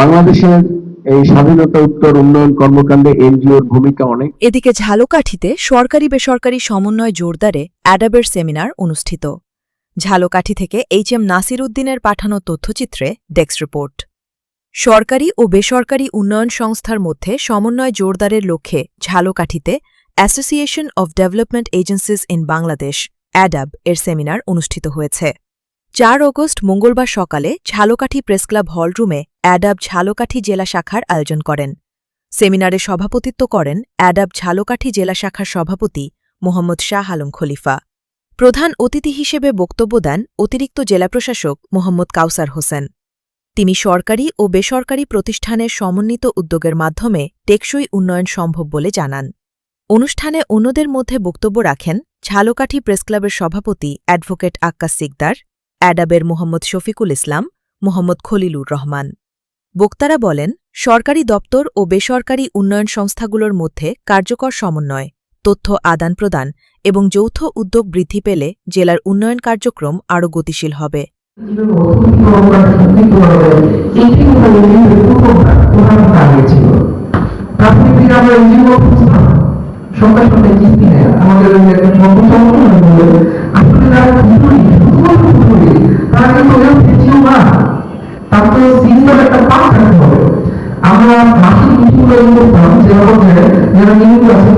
বাংলাদেশের এই স্বাধীনতা উত্তর উন্নয়ন কর্মকাণ্ডে এনজিওর ভূমিকা অনেক। এদিকে ঝালকাঠিতে সরকারি বেসরকারি সমন্বয় জোরদারে অ্যাডাবের সেমিনার অনুষ্ঠিত। ঝালকাঠি থেকে এইচ.এম. নাসির উদ্দিনের পাঠানো তথ্যচিত্রে ডেস্ক রিপোর্ট। সরকারি ও বেসরকারি উন্নয়ন সংস্থার মধ্যে সমন্বয় জোরদারের লক্ষ্যে ঝালকাঠিতে association of development agencies in Bangladesh ADAB এর সেমিনার অনুষ্ঠিত হয়েছে। 4 অগস্ট মঙ্গলবার সকালে ঝালকাঠি প্রেসক্লাব হলরুমে অ্যাডাব ঝালকাঠি জেলা শাখার আয়োজন করেন। সেমিনারে সভাপতিত্ব করেন অ্যাডাব ঝালকাঠি জেলা শাখার সভাপতি মোহাম্মদ শাহ আলম খলিফা। প্রধান অতিথি হিসেবে বক্তব্য দেন অতিরিক্ত জেলা প্রশাসক মোহাম্মদ কাউসার হোসেন। তিনি সরকারি ও বেসরকারি প্রতিষ্ঠানের সমন্বিত উদ্যোগের মাধ্যমে টেকসই উন্নয়ন সম্ভব বলে জানান। অনুষ্ঠানে অন্যদের মধ্যে বক্তব্য রাখেন ঝালকাঠি প্রেসক্লাবের সভাপতি অ্যাডভোকেট আক্কাস সিকদার, অ্যাডাবের মোহাম্মদ শফিকুল ইসলাম, মোহাম্মদ খলিলুর রহমান। বক্তারা বলেন, সরকারি দপ্তর ও বেসরকারি উন্নয়ন সংস্থাগুলোর মধ্যে কার্যকর সমন্বয়, তথ্য আদান-প্রদান এবং যৌথ উদ্যোগ বৃদ্ধি পেলে জেলার উন্নয়ন কার্যক্রম আরও গতিশীল হবে। আমরা মাসিক নীতিগুলো করতাম যেরকম যারা নিয়োগ আছে